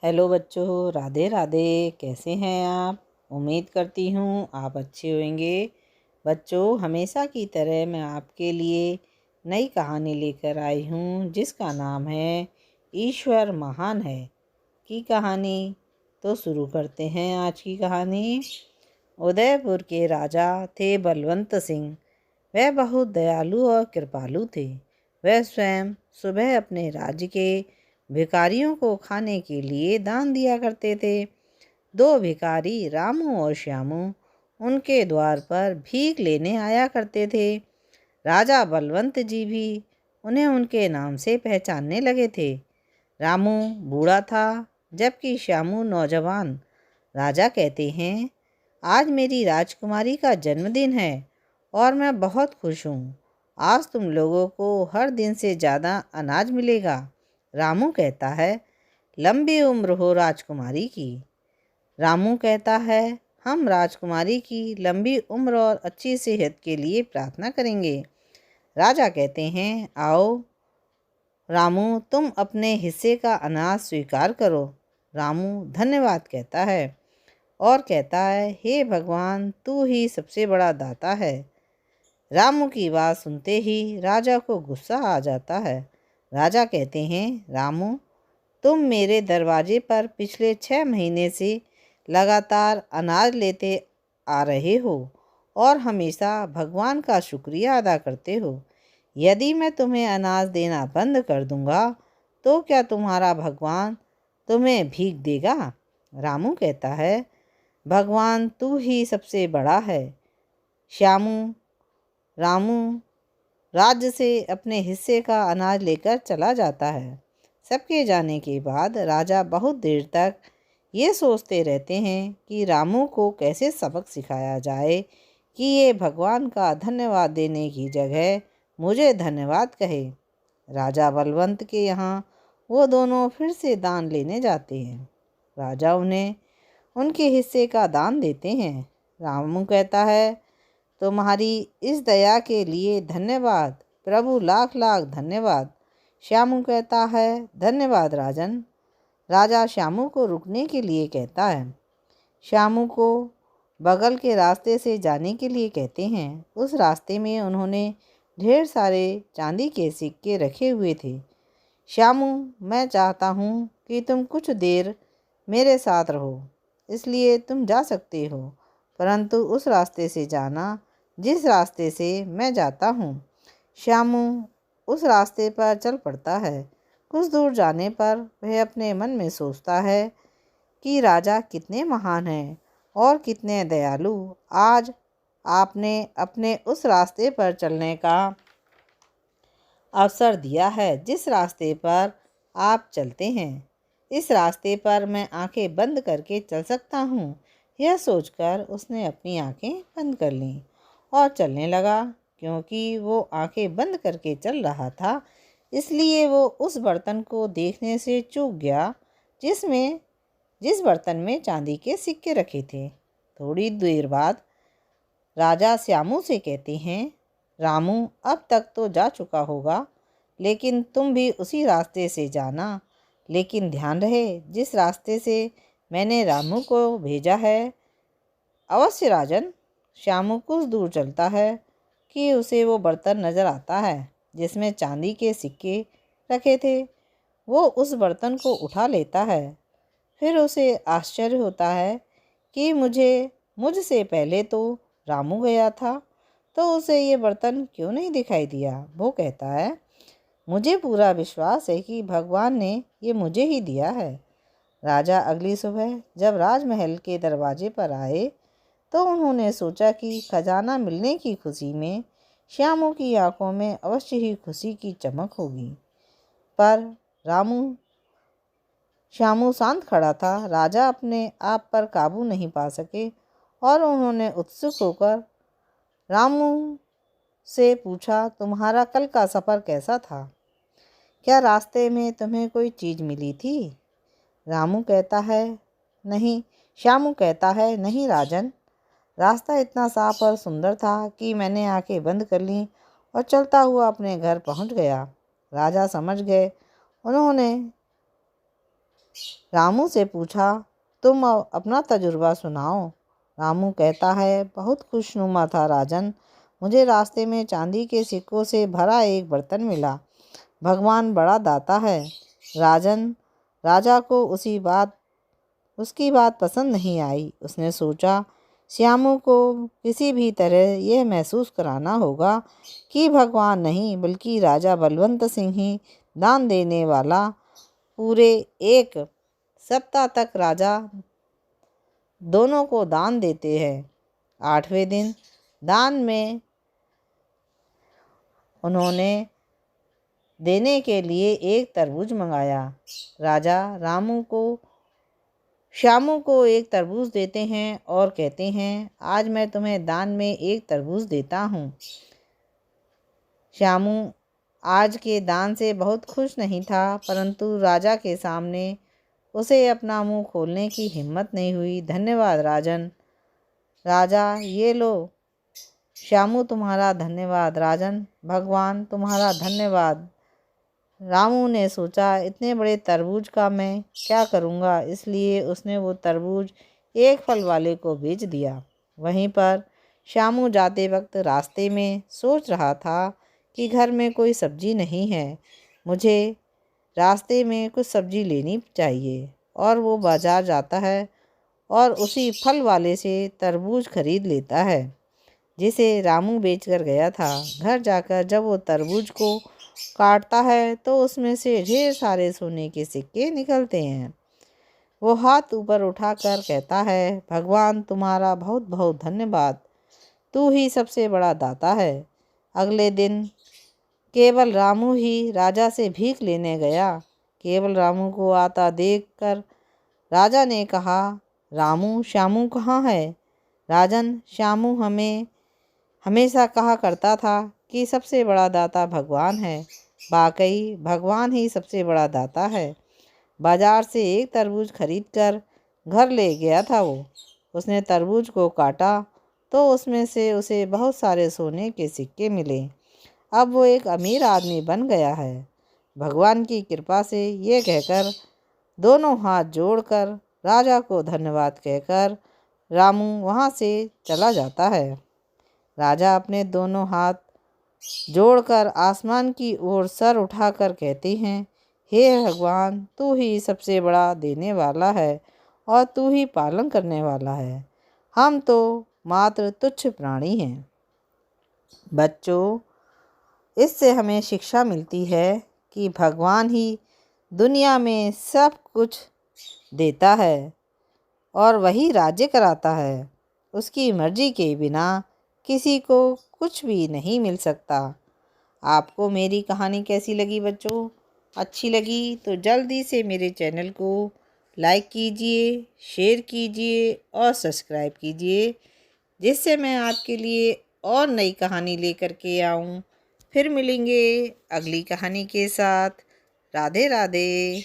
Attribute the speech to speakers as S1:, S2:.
S1: Hello बच्चों, राधे राधे। कैसे हैं आप? उम्मीद करती हूँ आप अच्छे होंगे। बच्चों, हमेशा की तरह मैं आपके लिए नई कहानी लेकर आई हूँ जिसका नाम है ईश्वर महान है की कहानी। तो शुरू करते हैं आज की कहानी। उदयपुर के राजा थे बलवंत सिंह। वह बहुत दयालु और कृपालु थे। वह स्वयं सुबह अपने राज्य के भिखारियों को खाने के लिए दान दिया करते थे। दो भिखारी रामू और श्यामू उनके द्वार पर भीख लेने आया करते थे। राजा बलवंत जी भी उन्हें उनके नाम से पहचानने लगे थे। रामू बूढ़ा था जबकि श्यामू नौजवान। राजा कहते हैं, आज मेरी राजकुमारी का जन्मदिन है और मैं बहुत खुश हूँ। आज तुम लोगों को हर दिन से ज़्यादा अनाज मिलेगा। रामू कहता है, लंबी उम्र हो राजकुमारी की। रामू कहता है, हम राजकुमारी की लंबी उम्र और अच्छी सेहत के लिए प्रार्थना करेंगे। राजा कहते हैं, आओ रामू, तुम अपने हिस्से का अनाज स्वीकार करो। रामू धन्यवाद कहता है और कहता है, हे भगवान, तू ही सबसे बड़ा दाता है। रामू की बात सुनते ही राजा को गुस्सा आ जाता है। राजा कहते हैं, रामू, तुम मेरे दरवाजे पर पिछले 6 महीने से लगातार अनाज लेते आ रहे हो और हमेशा भगवान का शुक्रिया अदा करते हो। यदि मैं तुम्हें अनाज देना बंद कर दूंगा तो क्या तुम्हारा भगवान तुम्हें भीख देगा? रामू कहता है, भगवान तू ही सबसे बड़ा है। श्यामू रामू राज्य से अपने हिस्से का अनाज लेकर चला जाता है। सबके जाने के बाद राजा बहुत देर तक ये सोचते रहते हैं कि रामू को कैसे सबक सिखाया जाए कि ये भगवान का धन्यवाद देने की जगह मुझे धन्यवाद कहे। राजा बलवंत के यहाँ वो दोनों फिर से दान लेने जाते हैं। राजा उन्हें उनके हिस्से का दान देते हैं। रामू कहता है, तुम्हारी इस दया के लिए धन्यवाद प्रभु, लाख लाख धन्यवाद। श्यामू कहता है, धन्यवाद राजन। राजा श्यामू को रुकने के लिए कहता है। श्यामू को बगल के रास्ते से जाने के लिए कहते हैं। उस रास्ते में उन्होंने ढेर सारे चांदी के सिक्के रखे हुए थे। श्यामू, मैं चाहता हूँ कि तुम कुछ देर मेरे साथ रहो, इसलिए तुम जा सकते हो, परंतु उस रास्ते से जाना जिस रास्ते से मैं जाता हूँ। श्यामू उस रास्ते पर चल पड़ता है। कुछ दूर जाने पर वह अपने मन में सोचता है कि राजा कितने महान हैं और कितने दयालु। आज आपने अपने उस रास्ते पर चलने का अवसर दिया है जिस रास्ते पर आप चलते हैं। इस रास्ते पर मैं आंखें बंद करके चल सकता हूँ। यह सोचकर उसने अपनी आंखें बंद कर लीं और चलने लगा। क्योंकि वो आंखें बंद करके चल रहा था, इसलिए वो उस बर्तन को देखने से चूक गया जिस बर्तन में चांदी के सिक्के रखे थे। थोड़ी देर बाद राजा श्यामू से कहते हैं, रामू अब तक तो जा चुका होगा, लेकिन तुम भी उसी रास्ते से जाना। लेकिन ध्यान रहे, जिस रास्ते से मैंने रामू को भेजा है। अवश्य राजन। श्यामू कुछ दूर चलता है कि उसे वो बर्तन नज़र आता है जिसमें चांदी के सिक्के रखे थे। वो उस बर्तन को उठा लेता है। फिर उसे आश्चर्य होता है कि मुझसे पहले तो रामू गया था, तो उसे ये बर्तन क्यों नहीं दिखाई दिया। वो कहता है, मुझे पूरा विश्वास है कि भगवान ने ये मुझे ही दिया है। राजा अगली सुबह जब राजमहल के दरवाजे पर आए तो उन्होंने सोचा कि खजाना मिलने की खुशी में श्यामू की आंखों में अवश्य ही खुशी की चमक होगी। पर श्यामू शांत खड़ा था। राजा अपने आप पर काबू नहीं पा सके और उन्होंने उत्सुक होकर रामू से पूछा, तुम्हारा कल का सफ़र कैसा था? क्या रास्ते में तुम्हें कोई चीज़ मिली थी? रामू कहता है, नहीं। श्यामू कहता है, नहीं राजन, रास्ता इतना साफ और सुंदर था कि मैंने आंखें बंद कर लीं और चलता हुआ अपने घर पहुंच गया। राजा समझ गए। उन्होंने रामू से पूछा, तुम अपना तजुर्बा सुनाओ। रामू कहता है, बहुत खुशनुमा था राजन। मुझे रास्ते में चांदी के सिक्कों से भरा एक बर्तन मिला। भगवान बड़ा दाता है। राजन राजा को उसकी बात पसंद नहीं आई। उसने सोचा, श्यामू को किसी भी तरह यह महसूस कराना होगा कि भगवान नहीं बल्कि राजा बलवंत सिंह ही दान देने वाला। पूरे एक सप्ताह तक राजा दोनों को दान देते हैं। 8वें दिन दान में उन्होंने देने के लिए एक तरबूज मंगाया। राजा श्यामू को एक तरबूज देते हैं और कहते हैं, आज मैं तुम्हें दान में एक तरबूज देता हूँ। श्यामू आज के दान से बहुत खुश नहीं था, परंतु राजा के सामने उसे अपना मुंह खोलने की हिम्मत नहीं हुई। धन्यवाद राजन। राजा, ये लो श्यामू, तुम्हारा धन्यवाद। राजन, भगवान तुम्हारा धन्यवाद। रामू ने सोचा, इतने बड़े तरबूज का मैं क्या करूँगा, इसलिए उसने वो तरबूज एक फल वाले को बेच दिया। वहीं पर श्यामू जाते वक्त रास्ते में सोच रहा था कि घर में कोई सब्जी नहीं है, मुझे रास्ते में कुछ सब्जी लेनी चाहिए। और वो बाज़ार जाता है और उसी फल वाले से तरबूज खरीद लेता है जिसे रामू बेचकर गया था। घर जाकर जब वो तरबूज को काटता है तो उसमें से ढेर सारे सोने के सिक्के निकलते हैं। वो हाथ ऊपर उठाकर कहता है, भगवान तुम्हारा बहुत बहुत धन्यवाद, तू ही सबसे बड़ा दाता है। अगले दिन केवल रामू ही राजा से भीख लेने गया। केवल रामू को आता देखकर राजा ने कहा, रामू, श्यामू कहाँ है? राजन, श्यामू हमें हमेशा कहा करता था कि सबसे बड़ा दाता भगवान है। वाकई भगवान ही सबसे बड़ा दाता है। बाजार से एक तरबूज खरीदकर घर ले गया था वो। उसने तरबूज को काटा तो उसमें से उसे बहुत सारे सोने के सिक्के मिले। अब वो एक अमीर आदमी बन गया है। भगवान की कृपा से ये कहकर दोनों हाथ जोड़कर राजा को धन्यवाद कहकर रामू वहाँ से चला जाता है। राजा अपने दोनों हाथ जोड़कर आसमान की ओर सर उठाकर कहते हैं, हे भगवान, तू ही सबसे बड़ा देने वाला है और तू ही पालन करने वाला है। हम तो मात्र तुच्छ प्राणी हैं। बच्चों, इससे हमें शिक्षा मिलती है कि भगवान ही दुनिया में सब कुछ देता है और वही राज्य कराता है। उसकी मर्जी के बिना किसी को कुछ भी नहीं मिल सकता। आपको मेरी कहानी कैसी लगी बच्चों? अच्छी लगी तो जल्दी से मेरे चैनल को लाइक कीजिए, शेयर कीजिए और सब्सक्राइब कीजिए, जिससे मैं आपके लिए और नई कहानी लेकर के आऊँ। फिर मिलेंगे अगली कहानी के साथ। राधे राधे।